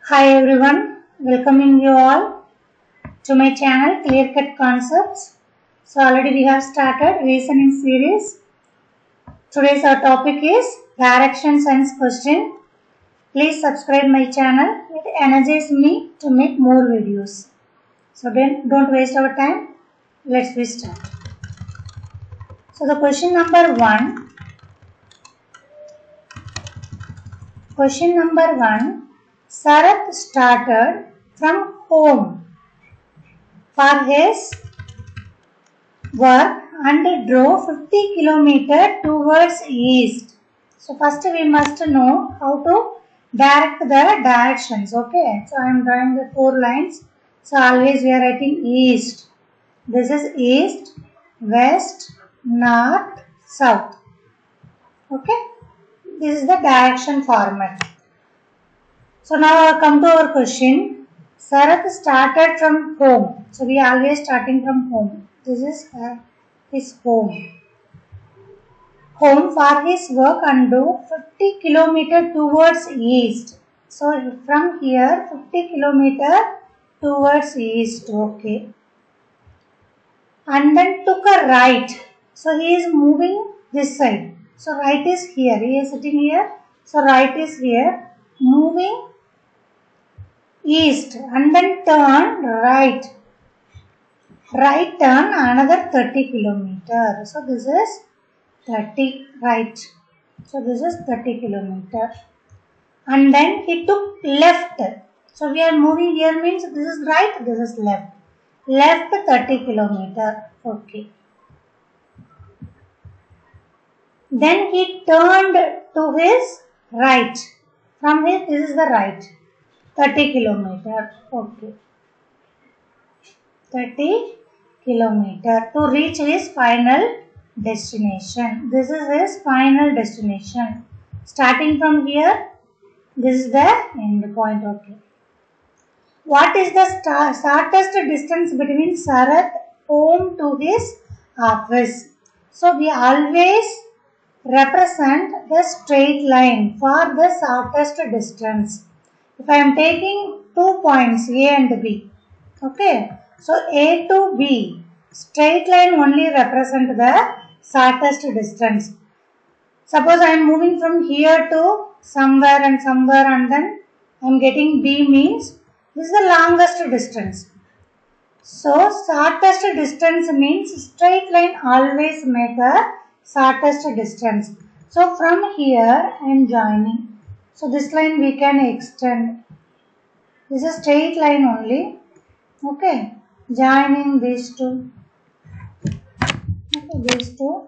Hi everyone, welcoming you all to my channel Clear Cut Concepts. So already we have started reasoning series. Today's our topic is direction science question. Please subscribe my channel. It energizes me to make more videos. So then don't waste our time. Let's start. So the question number one. Sarath started from home for his work and drove 50 km towards east. So first we must know how to direct the directions. Okay, so I am drawing the 4 lines. So always we are writing east. This is east, west, north, south. Okay, this is the direction format. So now I come to our question. Sarath started from home. So we are always starting from home. This is his home. Home for his work and do 50 km towards east. So from here 50 km towards east. Okay. And then took a right. So he is moving this side. So right is here. He is sitting here. So right is here. Moving east and then turn right. Right turn another 30 km. So this is 30 right. So this is 30 km. And then he took left. So we are moving here means this is right, this is left. Left 30 km. Okay. Then he turned to his right. From here this is the right. 30 km. Okay. 30 km to reach his final destination. This is his final destination. Starting from here, this is the end point. Okay. What is the shortest distance between Sarath home to his office? So we always represent the straight line for the shortest distance. If I am taking 2 points A and B, okay. So A to B, straight line only represent the shortest distance. Suppose I am moving from here to somewhere and then I am getting B means this is the longest distance. So shortest distance means straight line always make a shortest distance. So from here I am joining. So this line we can extend. This is straight line only. Okay. Joining these two. Okay, these two.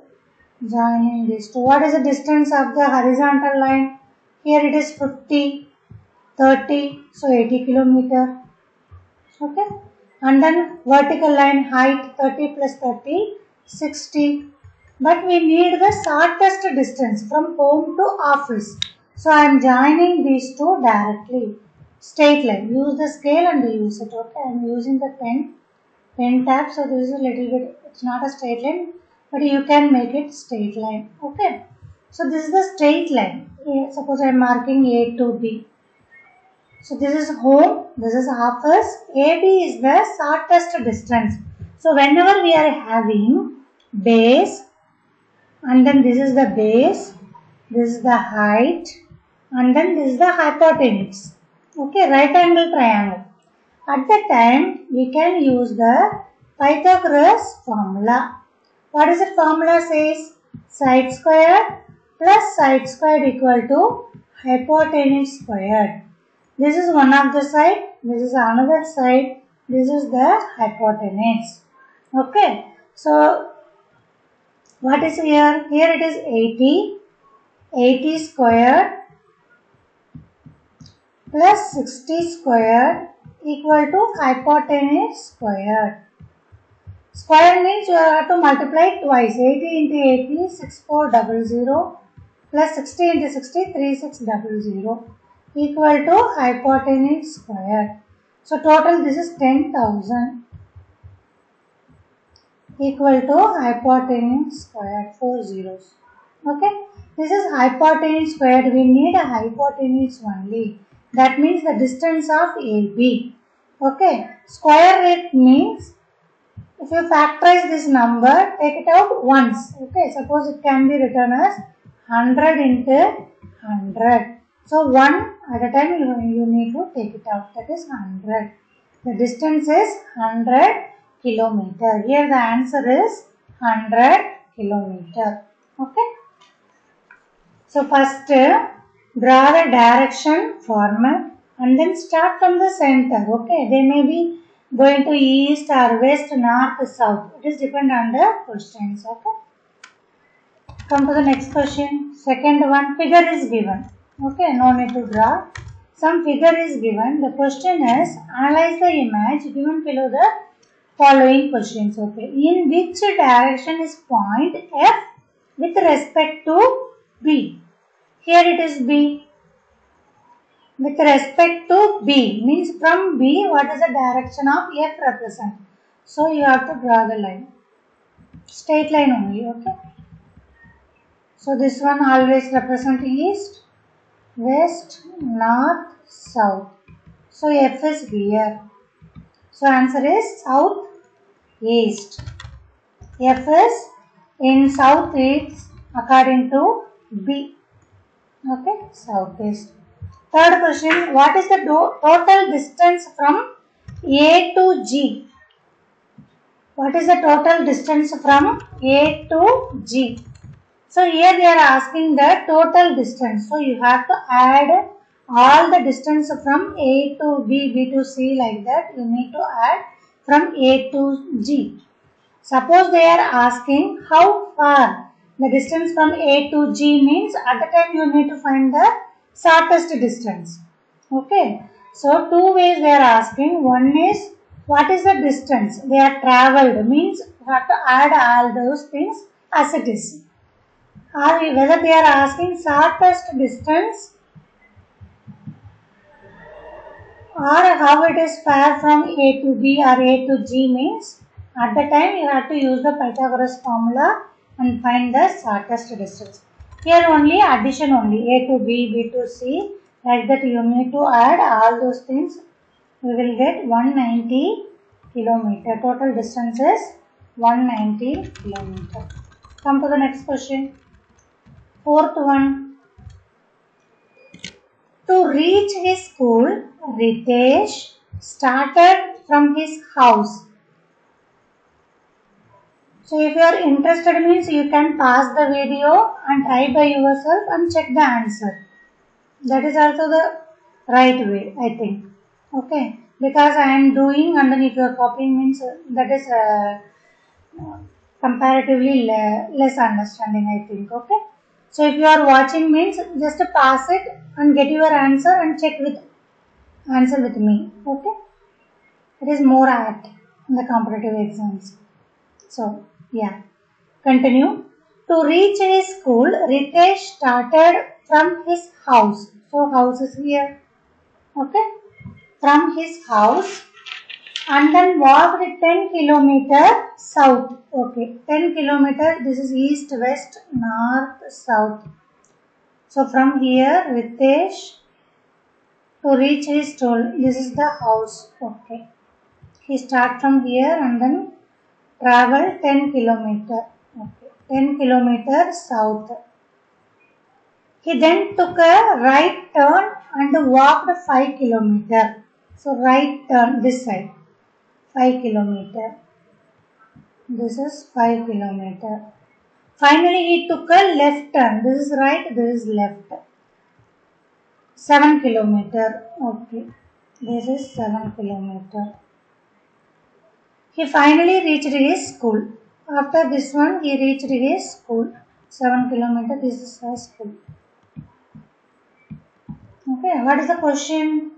Joining these two. What is the distance of the horizontal line? Here it is 50, 30, so 80 km. Okay. And then vertical line height 30 plus 30, 60. But we need the shortest distance from home to office. So I am joining these two directly. Straight line. Use the scale and use it. Okay. I am using the pen tab, so this is a little bit, it's not a straight line, but you can make it straight line. Okay, so this is the straight line. Suppose I am marking A to B. So this is home, this is office. AB is the shortest distance. So whenever we are having base, and then this is the base, this is the height, and then this is the hypotenuse. Okay, right angle triangle. At that time, we can use the Pythagoras formula. What is the formula says? Side squared plus side squared equal to hypotenuse squared. This is one of the side, this is another side, this is the hypotenuse. Okay, so what is here? Here it is 80 squared plus 60 squared equal to hypotenuse squared. Square means you have to multiply twice. 80 into 80, 6400 plus 60 into 60, 3600 equal to hypotenuse squared. So total this is 10,000 equal to hypotenuse squared, 4 zeros. Okay, this is hypotenuse squared. We need a hypotenuse only. That means the distance of AB. Okay. Square root means if you factorize this number, take it out once. Okay. Suppose it can be written as 100 into 100. So 1 at a time you need to take it out. That is 100. The distance is 100 kilometer. Here the answer is 100 kilometer. Okay. So first draw the direction format and then start from the center. Okay. They may be going to east or west, north, south. It is depend on the questions. Okay. Come to the next question. Second one, figure is given. Okay, no need to draw. Some figure is given. The question is, analyze the image given below the following questions. Okay, in which direction is point F with respect to B? Here it is B. With respect to B means from B, what is the direction of F represent? So you have to draw the line. Straight line only. Okay. So this one always represent east, west, north, south. So F is here. So answer is south, east. F is in south east according to B. Okay, southeast. Third question, what is the total distance from A to G? What is the total distance from A to G? So here they are asking the total distance. So you have to add all the distance from A to B, B to C like that. You need to add from A to G. Suppose they are asking how far the distance from A to G means, at the time you need to find the shortest distance. Okay. So two ways they are asking. One is what is the distance they are travelled means you have to add all those things as it is. Or whether they are asking shortest distance or how it is far from A to B or A to G means, at the time you have to use the Pythagoras formula and find the shortest distance. Here only addition only, A to B, B to C, like that you need to add all those things. We will get 190 kilometer. Total distance is 190 kilometer. Come to the next question. Fourth one. To reach his school, Ritesh started from his house. So if you are interested means you can pause the video and try by yourself and check the answer. That is also the right way, I think. Okay. Because I am doing and then if you are copying means that is comparatively less understanding, I think. Okay. So if you are watching means just pass it and get your answer and check with answer with me. Okay. It is more apt in the competitive exams. So yeah. Continue. To reach his school, Ritesh started from his house. So house is here. Okay. From his house and then walked 10 kilometer south. Okay. 10 kilometer. This is east, west, north, south. So from here, Ritesh to reach his school. This is the house. Okay. He start from here and then travel 10 kilometer. Okay. 10 kilometer south. He then took a right turn and walked 5 kilometer. So right turn this side. 5 kilometer. This is 5 kilometer. Finally he took a left turn. This is right, this is left. 7 kilometer. Okay. This is 7 kilometer. He finally reached his school. After this one, he reached his school. 7 kilometer. This is his school. Okay. What is the question?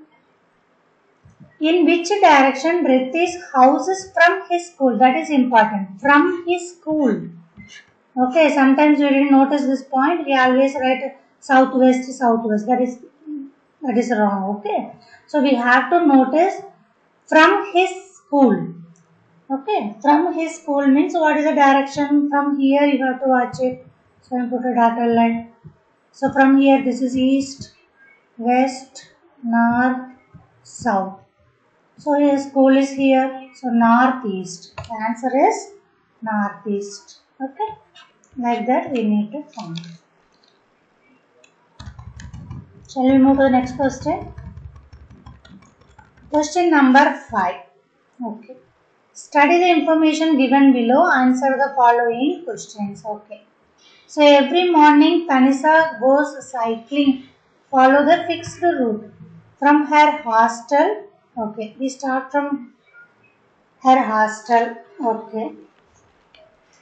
In which direction Ritesh house is from his school? That is important. From his school. Okay. Sometimes you didn't notice this point. We always write southwest, southwest. That is wrong. Okay. So we have to notice from his school. Okay, from his school means what is the direction? From here you have to watch it. So I put a dotted line. So from here this is east, west, north, south. So his school is here. So northeast. The answer is northeast. Okay. Like that we need to find. Shall we move to the next question? Question number 5. Okay. Study the information given below. Answer the following questions. Okay. So every morning Tanisha goes cycling. Follow the fixed route from her hostel. Okay. We start from her hostel. Okay.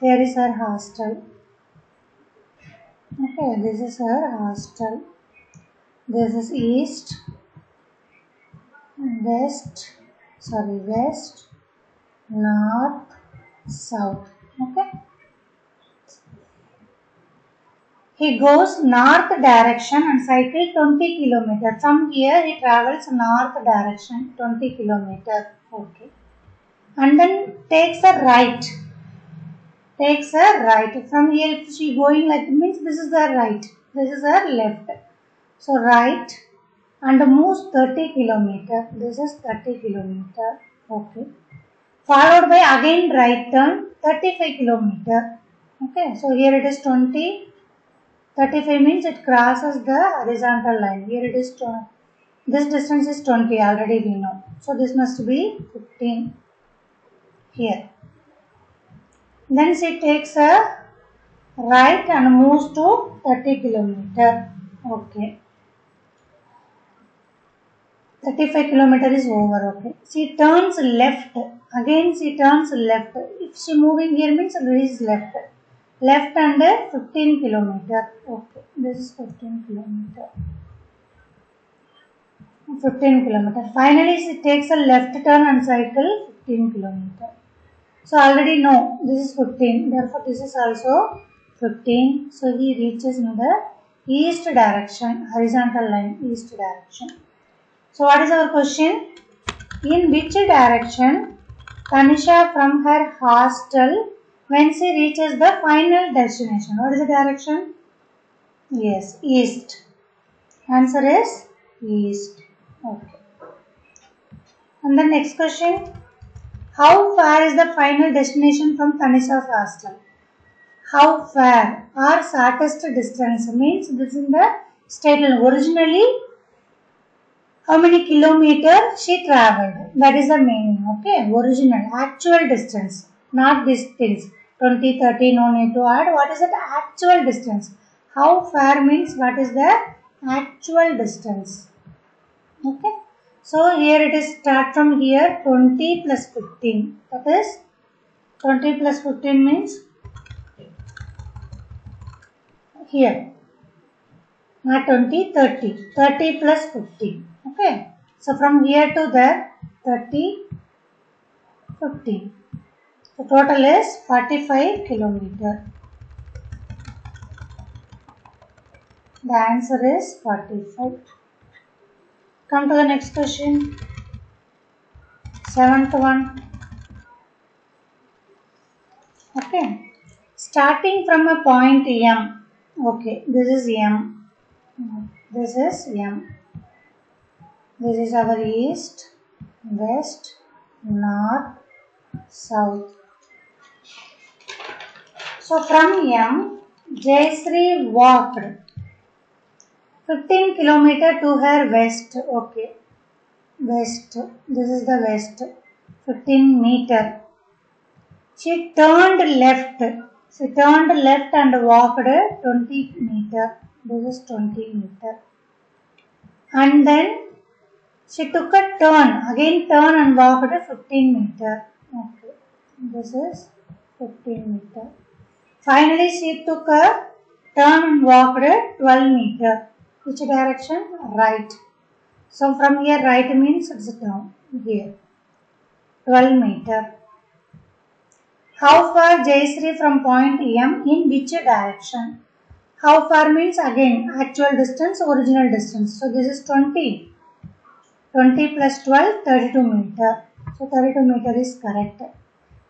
Here is her hostel. Okay. This is her hostel. This is east, west, north, south. Okay. He goes north direction and cycle 20 km. From here he travels north direction 20 km. Okay. And then takes a right. From here if she going like means this is her right. This is her left. So right and moves 30 km. This is 30 km. Okay. Followed by again right turn 35 km. Okay. So here it is 20. 35 means it crosses the horizontal line. Here it is 20. This distance is 20 already we know. So this must be 15 here. Then she takes a right and moves to 30 km. Okay. 35 km is over. Okay. She turns left. Again she turns left. If she moving here means there is left. Left and 15 km. Okay. This is 15 km. 15 km. Finally she takes a left turn and cycle 15 km. So already know this is 15. Therefore this is also 15. So he reaches in the east direction. Horizontal line east direction. So what is our question? In which direction Tanisha from her hostel when she reaches the final destination? What is the direction? Yes, east. Answer is east. Okay. And the next question. How far is the final destination from Tanisha's hostel? How far or shortest distance means this is the statement. Originally how many kilometers she travelled. That is the meaning. Okay. Original. Actual distance. Not these things. 20, 30, no need to add. What is the actual distance? How far means what is the actual distance. Okay. So here it is start from here 20 plus 15. That is 20 plus 15 means here. Not 20, 30. 30 plus 15. Okay. So from here to there 30, 15. So total is 45 km. The answer is 45. Come to the next question. 7th one. Okay. Starting from a point M. Okay. This is M. This is M. This is our east, west, north, south. So from M, Jayashree walked 15 km to her west. Okay. West. This is the west. 15 meter. She turned left. She turned left and walked 20 meter. This is 20 meter. And then she took a turn. Again turn and walked 15 meter. Okay. This is 15 meter. Finally she took a turn and walked 12 meter. Which direction? Right. So from here right means it's down. Here. 12 meter. How far Jayashree from point M in which direction? How far means again actual distance, original distance. So this is 20. 20 plus 12, 32 meter. So 32 meter is correct.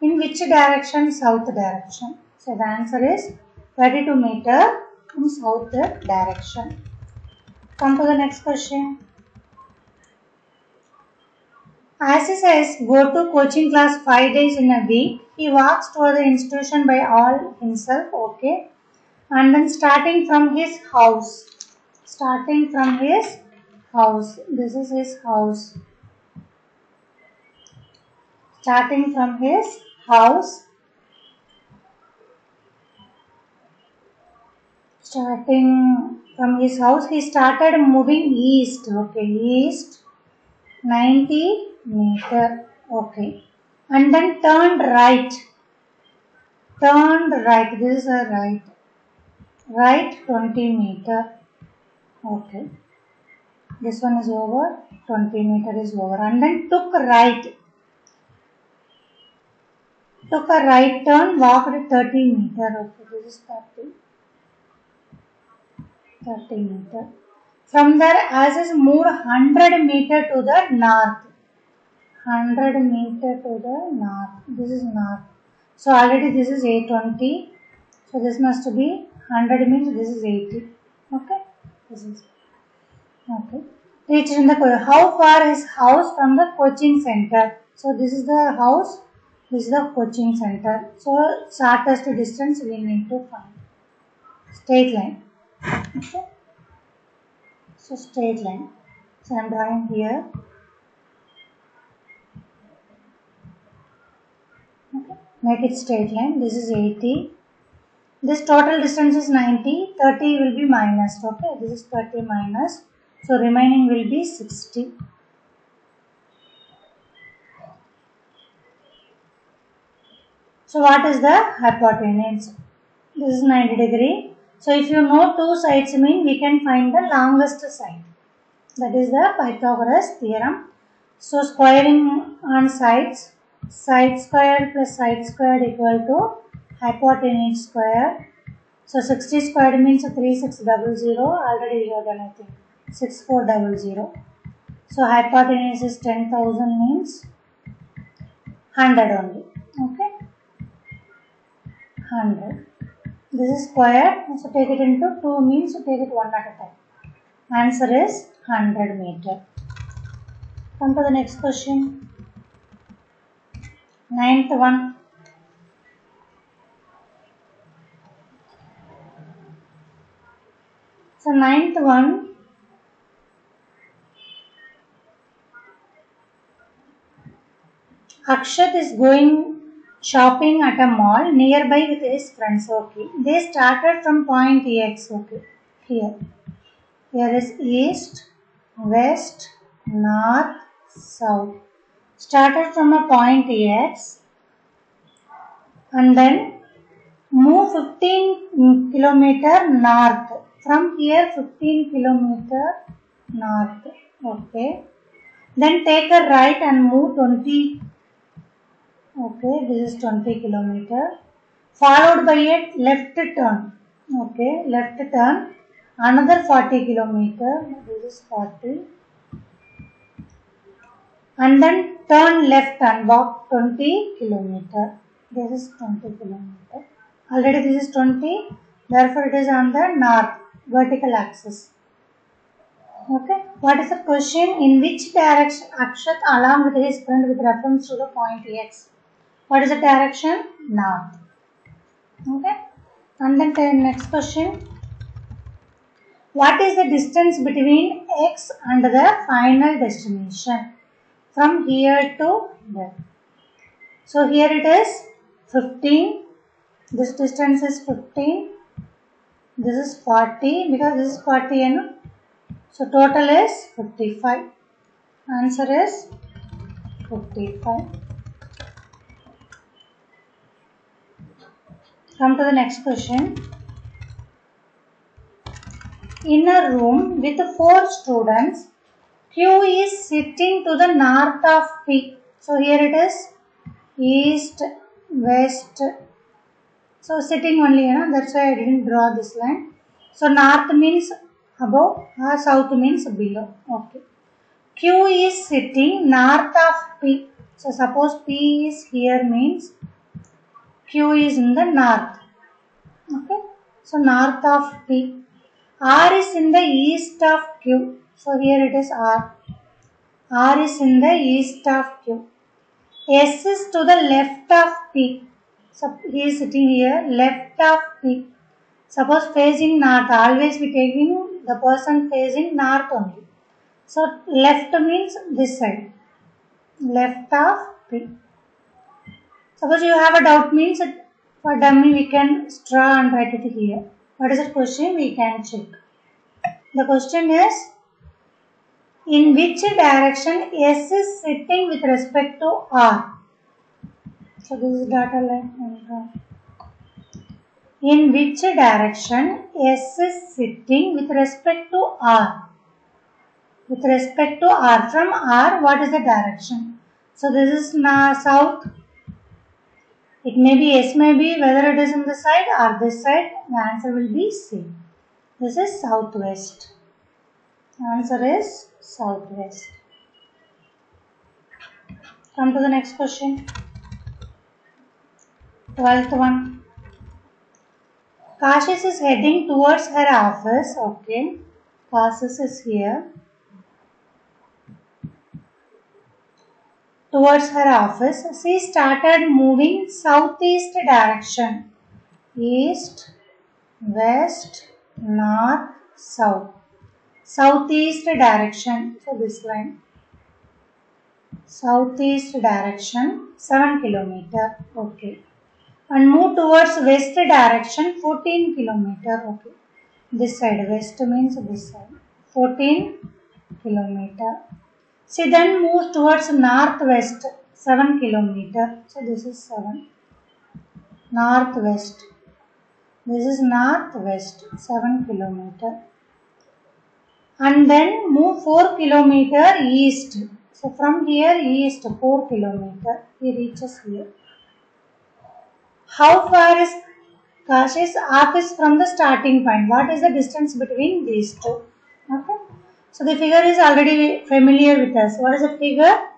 In which direction? South direction. So the answer is 32 meter in south direction. Come to the next question. As he says, go to coaching class 5 days in a week. He walks toward the institution by all himself. Okay. And then starting from his house. Starting from his house. This is his house. Starting from his house. Starting from his house, he started moving east. Okay, east 90 meter. Okay. And then turned right. Turned right. This is a right. Right 20 meter. Okay. This one is over. 20 meter is over. And then took right. Took a right turn, walked 30 meter. Okay, this is 30 meter. From there, as is moved 100 meter to the north. 100 meter to the north. This is north. So already this is 820. So this must be 100 means this is 80. Okay. This is okay. Reached in the how far is house from the coaching center? So this is the house. This is the coaching center. So shortest distance we need to find. Straight line. Okay. So straight line. So I am drawing here. Okay. Make it straight line. This is 80. This total distance is 90. 30 will be minus. Okay. This is 30 minus. So remaining will be 60. So what is the hypotenuse? This is 90 degree. So if you know two sides mean we can find the longest side. That is the Pythagoras theorem. So squaring on sides. Side squared plus side squared equal to hypotenuse square. So 60 squared means 3600. Already we have done, I think. 6400. So hypotenuse is 10,000 means 100 only. Okay. 100. This is square. So take it into 2 means take it one at a time. Answer is 100 meter. Come to the next question. Ninth one. So ninth one. Akshat is going shopping at a mall nearby with his friends. Okay. They started from point X. Okay. Here. Here is east, west, north, south. Started from a point X and then move 15 kilometer north. From here 15 kilometer north. Okay. Then take a right and move 20. Okay, this is 20 kilometer. Followed by a left turn. Okay, left turn. Another 40 kilometer. This is 40. And then turn left and walk 20 kilometer. This is 20 kilometer. Already this is 20. Therefore it is on the north vertical axis. Okay. What is the question? In which direction Akshat along with his friend with reference to the point X? What is the direction? North. Okay. And then the next question. What is the distance between X and the final destination? From here to there. So here it is 15. This distance is 15. This is 40 because this is 40 and so total is 55. Answer is 55. Come to the next question. In a room with 4 students, Q is sitting to the north of P. So here it is east, west. So sitting only, that's why I didn't draw this line. So north means above or south means below. Okay. Q is sitting north of P. So suppose P is here means Q is in the north. Okay. So north of P. R is in the east of Q. So here it is R. R is in the east of Q. S is to the left of P. So he is sitting here, left of P. Suppose facing north, always we taking the person facing north only. So left means this side, left of P. Suppose you have a doubt means for dummy we can draw and write it here. What is the question? We can check. The question is, in which direction S is sitting with respect to R? So this is data line. In which direction S is sitting with respect to R? With respect to R. From R, what is the direction? So this is south. It may be S may be, whether it is on the side or this side, the answer will be C. This is southwest. The answer is southwest. Come to the next question. 12th one. Kashish is heading towards her office. Okay. Kashish is here. Towards her office. She started moving southeast direction. East, west, north, south. Southeast direction. So this line. Southeast direction 7 kilometer. Okay. And move towards west direction 14 kilometer. Okay. This side. West means this side. 14 kilometer. She then moves towards northwest 7 kilometer. So this is 7. Northwest. This is northwest 7 kilometer. And then move 4 kilometer east. So from here east 4 kilometer. He reaches here. How far is Kashish's office from the starting point? What is the distance between these two? Okay. So the figure is already familiar with us. What is the figure?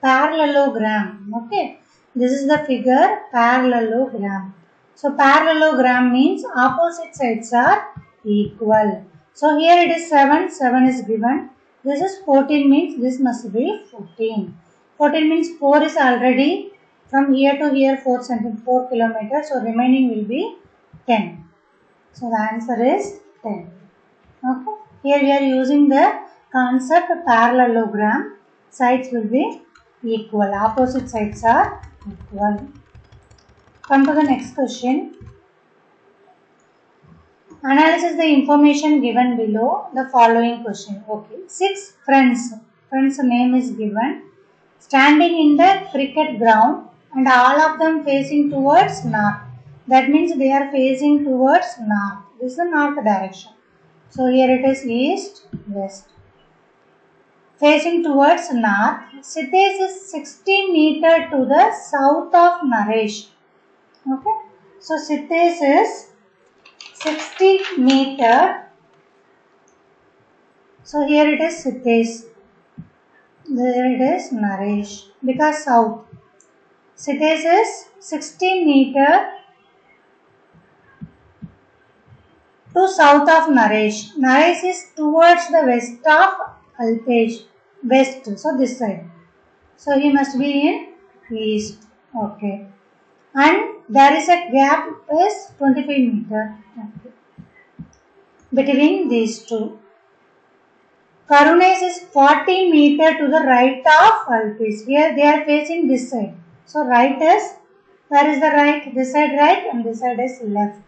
Parallelogram. Okay. This is the figure parallelogram. So parallelogram means opposite sides are equal. So here it is 7. 7 is given. This is 14 means this must be 14. 14 means 4 is already from here to here 4 kilometers. So remaining will be 10. So the answer is 10. Okay. Here we are using the concept parallelogram. Sides will be equal. Opposite sides are equal. Come to the next question. Analyze the information given below the following question. Okay. 6 friends. Friends' name is given. Standing in the cricket ground and all of them facing towards north. That means they are facing towards north. This is the north direction. So here it is east, west. Facing towards north, Sitesh is 60 meter to the south of Naresh. Okay. So Sitesh is 60 meter. So here it is Sitesh. There it is Naresh. Because south. Sitesh is 60 meter to south of Naresh. Naresh is towards the west of Alpesh. West. So this side. So he must be in east. Okay. And there is a gap is 25 meter between these two. Karunesh is 40 meter to the right of Alpesh. Here they are facing this side. So right is, where is the right? This side right and this side is left.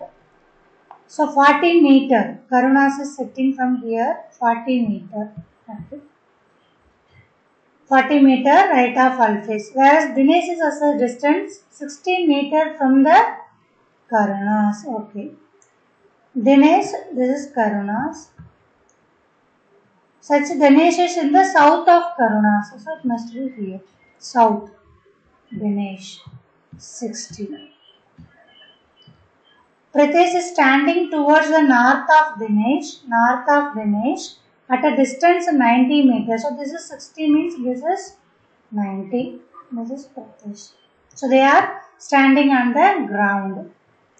So 40 meter. Karunesh is sitting from here 40 meter. Okay. 40 meter right of Alpesh. Whereas Dinesh is also distance 60 meter from the Karunesh. Okay. Dinesh, this is Karunesh. Such Dinesh is in the south of Karunesh. So it must be here. South. Dinesh. 60. Pritesh is standing towards the north of Dinesh at a distance 90 meters. So this is 60 means this is 90. This is Pritesh. So they are standing on the ground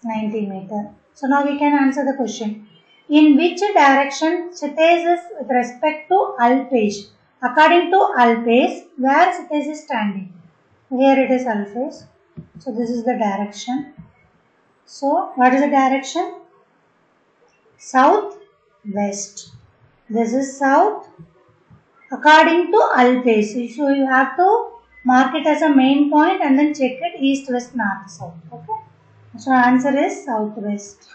90 meter. So now we can answer the question. In which direction Sitesh is with respect to Alpesh? according to Alpes, where it is standing. Here it is Alpes. So this is the direction. So what is the direction? South west. This is south according to Alpes. So you have to mark it as a main point and then check it east, west, north, south. Okay. So answer is southwest.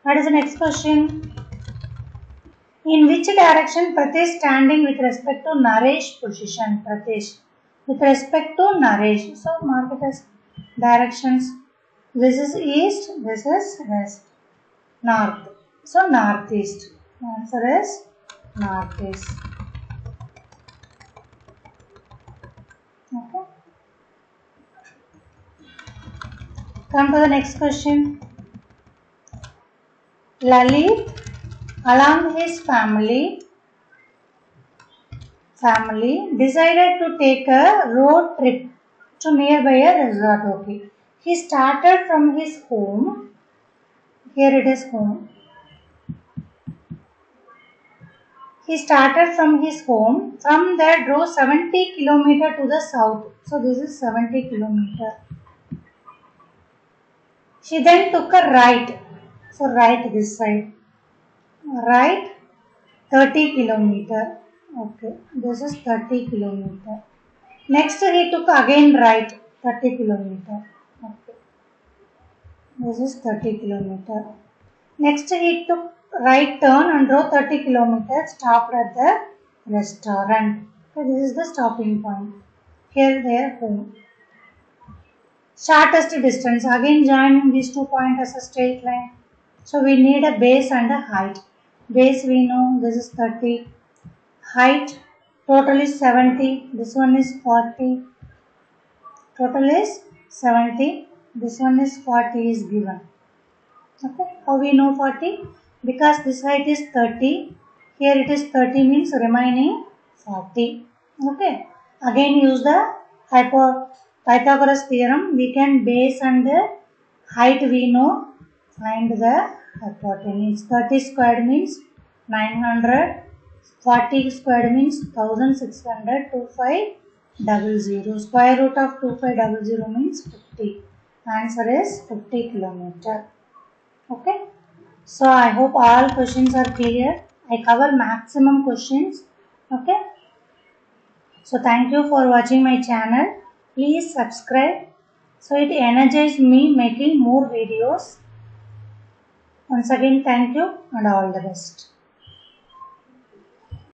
What is the next question? In which direction Pratesh standing with respect to Naresh position? Pratesh. With respect to Naresh. So mark it as directions. This is east, this is west. North. So northeast. Answer is northeast. Okay. Come to the next question. Lalit, along his family decided to take a road trip to nearby a resort. Okay. He started from his home. Here it is home. He started from his home. From there drove 70 km to the south. So this is 70 km. She then took a right. So right this side. Right 30 km. Okay. This is 30 km. Next he took again right 30 km. Okay. This is 30 km. Next he took right turn and drove 30 km, stopped at the restaurant. So this is the stopping point. Here their home. Shortest distance. Again joining these 2 points as a straight line. So we need a base and a height. Base we know this is 30. Height total is 70. This one is 40. Total is 70. This one is 40 is given. Okay. How we know 40? Because this height is 30. Here it is 30 means remaining 40. Okay. Again use the Pythagoras theorem. We can base and the height we know. Find the hypotenuse. 30 squared means 900. 40 squared means 1600. 2500. Square root of 2500 means 50. Answer is 50 km. Okay. So I hope all questions are clear. I cover maximum questions. Okay. So thank you for watching my channel. Please subscribe. So it energizes me making more videos. Once again thank you and all the best.